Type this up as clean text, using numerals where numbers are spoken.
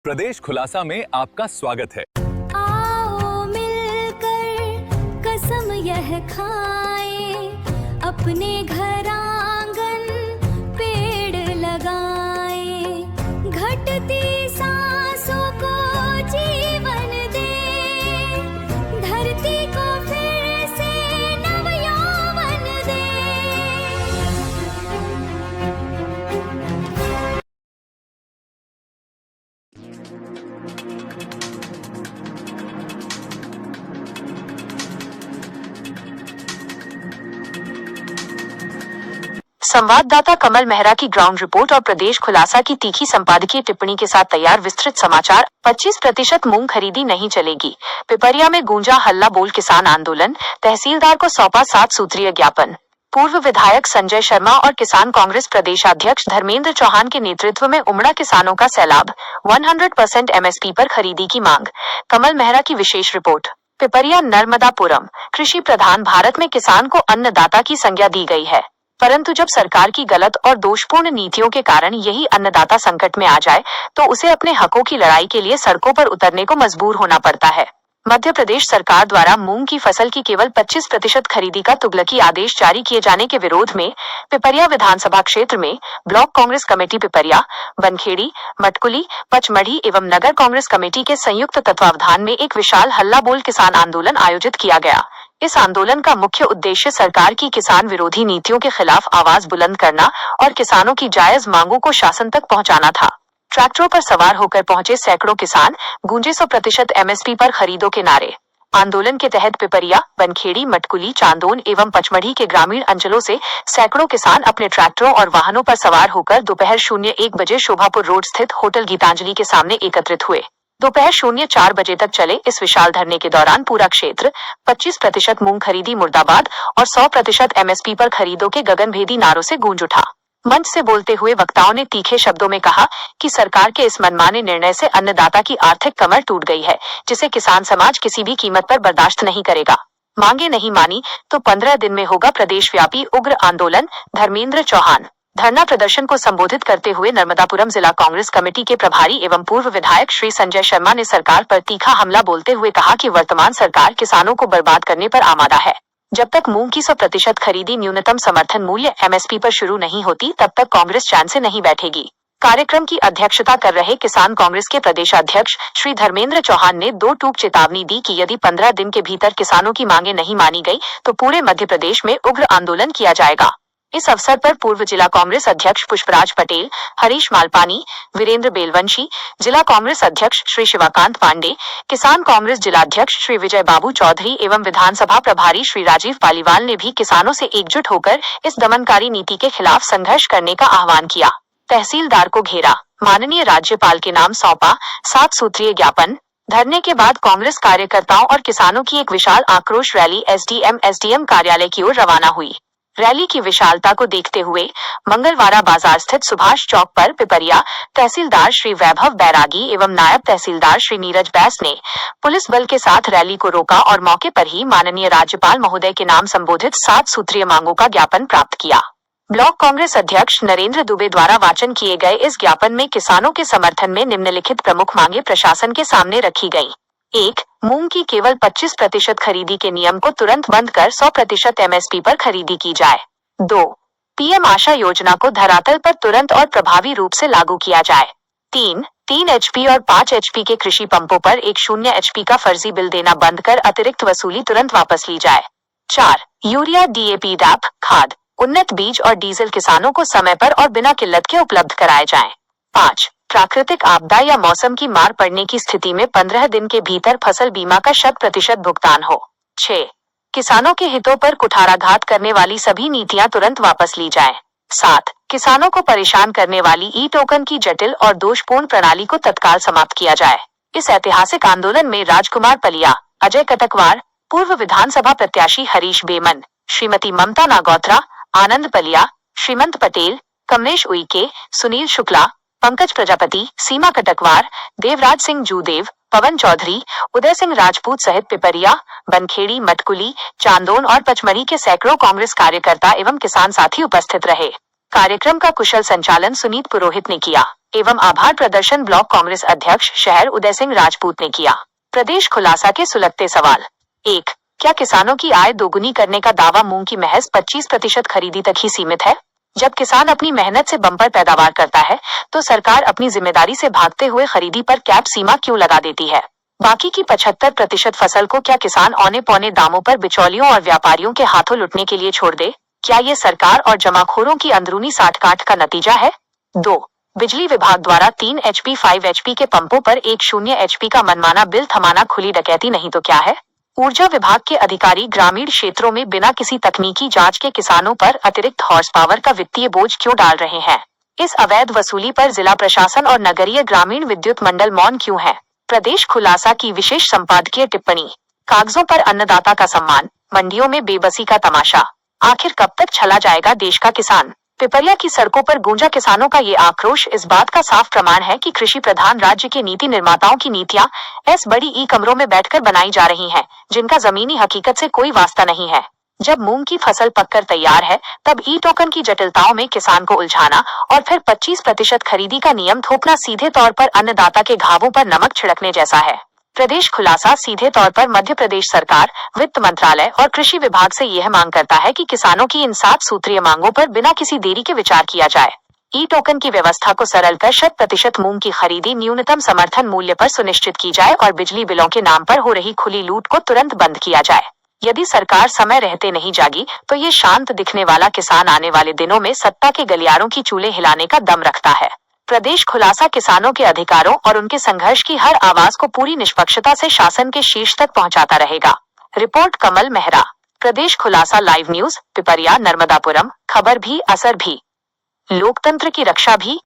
प्रदेश खुलासा में आपका स्वागत है। आओ मिलकर कसम यह खाए, अपने घर आंगन पेड़ लगाए, घटती सांसों को जीवन दे, धरती को फिर से नवयौवन दे। संवाददाता कमल मेहरा की ग्राउंड रिपोर्ट और प्रदेश खुलासा की तीखी संपादकीय टिप्पणी के साथ तैयार विस्तृत समाचार। 25% मूंग खरीदी नहीं चलेगी, पिपरिया में गूंजा हल्ला बोल किसान आंदोलन, तहसीलदार को सौंपा 7 सूत्रीय ज्ञापन। पूर्व विधायक संजय शर्मा और किसान कांग्रेस प्रदेशाध्यक्ष धर्मेंद्र चौहान के नेतृत्व में उमड़ा किसानों का सैलाब, 100% एमएसपी पर खरीदी की मांग। कमल मेहरा की विशेष रिपोर्ट। पिपरिया नर्मदापुरम। कृषि प्रधान भारत में किसान को अन्नदाता की संज्ञा दी गई है, परंतु जब सरकार की गलत और दोषपूर्ण नीतियों के कारण यही अन्नदाता संकट में आ जाए तो उसे अपने हकों की लड़ाई के लिए सड़कों पर उतरने को मजबूर होना पड़ता है। मध्य प्रदेश सरकार द्वारा मूंग की फसल की केवल 25% खरीदी का तुगलकी आदेश जारी किए जाने के विरोध में पिपरिया विधानसभा क्षेत्र में ब्लॉक कांग्रेस कमेटी पिपरिया, बनखेड़ी, मटकुली, पचमढ़ी एवं नगर कांग्रेस कमेटी के संयुक्त तत्वावधान में एक विशाल हल्ला बोल किसान आंदोलन आयोजित किया गया। इस आंदोलन का मुख्य उद्देश्य सरकार की किसान विरोधी नीतियों के खिलाफ आवाज बुलंद करना और किसानों की जायज मांगों को शासन तक पहुंचाना था। ट्रैक्टरों पर सवार होकर पहुंचे सैकड़ों किसान गूंजे 100% एमएसपी पर खरीदो के नारे। आंदोलन के तहत पिपरिया, बनखेड़ी, मटकुली, चांदोन एवं पचमढ़ी के ग्रामीण अंचलों से सैकड़ों किसान अपने ट्रैक्टरों और वाहनों पर सवार होकर दोपहर 01 बजे शोभापुर रोड स्थित होटल गीतांजलि के सामने एकत्रित हुए। दोपहर 04 बजे तक चले इस विशाल धरने के दौरान पूरा क्षेत्र 25% मूंग खरीदी मुर्दाबाद और 100% एमएसपी पर खरीदो के गगनभेदी नारों से गूंज उठा। मंच से बोलते हुए वक्ताओं ने तीखे शब्दों में कहा कि सरकार के इस मनमाने निर्णय से अन्नदाता की आर्थिक कमर टूट गई है, जिसे किसान समाज किसी भी कीमत पर बर्दाश्त नहीं करेगा। मांगे नहीं मानी तो 15 दिन में होगा प्रदेशव्यापी उग्र आंदोलन। धर्मेंद्र चौहान। धरना प्रदर्शन को संबोधित करते हुए नर्मदापुरम जिला कांग्रेस कमेटी के प्रभारी एवं पूर्व विधायक श्री संजय शर्मा ने सरकार पर तीखा हमला बोलते हुए कहा कि वर्तमान सरकार किसानों को बर्बाद करने पर आमादा है। जब तक मूंग की 100% खरीदी न्यूनतम समर्थन मूल्य एमएसपी पर शुरू नहीं होती तब तक कांग्रेस चैन से नहीं बैठेगी। कार्यक्रम की अध्यक्षता कर रहे किसान कांग्रेस के प्रदेशाध्यक्ष श्री धर्मेंद्र चौहान ने 2 टूक चेतावनी दी कि यदि 15 दिन के भीतर किसानों की मांगे नहीं मानी गई तो पूरे मध्य प्रदेश में उग्र आंदोलन किया जाएगा। इस अवसर पर पूर्व जिला कांग्रेस अध्यक्ष पुष्पराज पटेल, हरीश मालपानी, वीरेंद्र बेलवंशी, जिला कांग्रेस अध्यक्ष श्री शिवाकांत पांडे, किसान कांग्रेस जिलाध्यक्ष श्री विजय बाबू चौधरी एवं विधानसभा प्रभारी श्री राजीव पालीवाल ने भी किसानों से एकजुट होकर इस दमनकारी नीति के खिलाफ संघर्ष करने का आह्वान किया। तहसीलदार को घेरा, माननीय राज्यपाल के नाम सौंपा 7 सूत्रीय ज्ञापन। धरने के बाद कांग्रेस कार्यकर्ताओं और किसानों की एक विशाल आक्रोश रैली एसडीएम कार्यालय की ओर रवाना हुई। रैली की विशालता को देखते हुए मंगलवारा बाजार स्थित सुभाष चौक पर पिपरिया तहसीलदार श्री वैभव बैरागी एवं नायब तहसीलदार श्री नीरज बैस ने पुलिस बल के साथ रैली को रोका और मौके पर ही माननीय राज्यपाल महोदय के नाम संबोधित 7 सूत्रीय मांगों का ज्ञापन प्राप्त किया। ब्लॉक कांग्रेस अध्यक्ष नरेंद्र दुबे द्वारा वाचन किए गए इस ज्ञापन में किसानों के समर्थन में निम्नलिखित प्रमुख मांगे प्रशासन के सामने रखी गयी। 1. मूंग की केवल 25% खरीदी के नियम को तुरंत बंद कर 100% एमएसपी पर खरीदी की जाए। 2. पीएम आशा योजना को धरातल पर तुरंत और प्रभावी रूप से लागू किया जाए। 3 एचपी और 5 एचपी के कृषि पंपों पर एक 0 एचपी का फर्जी बिल देना बंद कर अतिरिक्त वसूली तुरंत वापस ली जाए। 4. यूरिया, डीएपी, डैप, खाद, उन्नत बीज और डीजल किसानों को समय पर और बिना किल्लत के उपलब्ध कराए जाएं। 5. प्राकृतिक आपदा या मौसम की मार पड़ने की स्थिति में 15 दिन के भीतर फसल बीमा का 100% भुगतान हो। 6. किसानों के हितों पर कुठाराघात करने वाली सभी नीतियां तुरंत वापस ली जाएं। 7. किसानों को परेशान करने वाली ई टोकन की जटिल और दोषपूर्ण प्रणाली को तत्काल समाप्त किया जाए। इस ऐतिहासिक आंदोलन में राजकुमार पलिया, अजय कटकवार, पूर्व विधानसभा प्रत्याशी हरीश बेमन, श्रीमती ममता नागौत्रा, आनंद पलिया, श्रीमंत पटेल, कमलेश उइके, सुनील शुक्ला, पंकज प्रजापति, सीमा कटकवार, देवराज सिंह जूदेव, पवन चौधरी, उदय सिंह राजपूत सहित पिपरिया, बनखेड़ी, मटकुली, चांदोन और पचमढ़ी के सैकड़ों कांग्रेस कार्यकर्ता एवं किसान साथी उपस्थित रहे। कार्यक्रम का कुशल संचालन सुनीत पुरोहित ने किया। एवं आभार प्रदर्शन ब्लॉक कांग्रेस अध्यक्ष शहर उदय सिंह राजपूत ने किया। प्रदेश खुलासा के सुलगते सवाल। 1. क्या किसानों की आय दोगुनी करने का दावा मूंग की महज 25% खरीदी तक ही सीमित है? जब किसान अपनी मेहनत से बम्पर पैदावार करता है तो सरकार अपनी जिम्मेदारी से भागते हुए खरीदी पर कैप सीमा क्यों लगा देती है? बाकी की 75% फसल को क्या किसान औने पौने दामों पर बिचौलियों और व्यापारियों के हाथों लुटने के लिए छोड़ दे? क्या ये सरकार और जमाखोरों की अंदरूनी साठगांठ का नतीजा है? 2. बिजली विभाग द्वारा 3 HP 5 HP के पंपों पर 10 HP का मनमाना बिल थमाना खुली डकैती नहीं तो क्या है? ऊर्जा विभाग के अधिकारी ग्रामीण क्षेत्रों में बिना किसी तकनीकी जांच के किसानों पर अतिरिक्त हॉर्स पावर का वित्तीय बोझ क्यों डाल रहे हैं? इस अवैध वसूली पर जिला प्रशासन और नगरीय ग्रामीण विद्युत मंडल मौन क्यों है? प्रदेश खुलासा की विशेष संपादकीय टिप्पणी। कागजों पर अन्नदाता का सम्मान, मंडियों में बेबसी का तमाशा। आखिर कब तक छला जाएगा देश का किसान? पिपरिया की सड़कों पर गूंजा किसानों का ये आक्रोश इस बात का साफ प्रमाण है कि कृषि प्रधान राज्य के नीति निर्माताओं की नीतियां बड़ी ई कमरों में बैठकर बनाई जा रही हैं, जिनका जमीनी हकीकत से कोई वास्ता नहीं है। जब मूंग की फसल पककर तैयार है तब ई टोकन की जटिलताओं में किसान को उलझाना और फिर 25% खरीदी का नियम थोपना सीधे तौर पर अन्नदाता के घावों पर नमक छिड़कने जैसा है। प्रदेश खुलासा सीधे तौर पर मध्य प्रदेश सरकार, वित्त मंत्रालय और कृषि विभाग से यह मांग करता है कि किसानों की इन 7 सूत्रीय मांगों पर बिना किसी देरी के विचार किया जाए। ई टोकन की व्यवस्था को सरल कर 100% मूंग की खरीदी न्यूनतम समर्थन मूल्य पर सुनिश्चित की जाए और बिजली बिलों के नाम पर हो रही खुली लूट को तुरंत बंद किया जाए। यदि सरकार समय रहते नहीं जागी तो ये शांत दिखने वाला किसान आने वाले दिनों में सत्ता के गलियारों की चूल्हे हिलाने का दम रखता है। प्रदेश खुलासा किसानों के अधिकारों और उनके संघर्ष की हर आवाज को पूरी निष्पक्षता से शासन के शीर्ष तक पहुंचाता रहेगा। रिपोर्ट कमल मेहरा। प्रदेश खुलासा लाइव न्यूज, पिपरिया, नर्मदापुरम। खबर भी, असर भी, लोकतंत्र की रक्षा भी।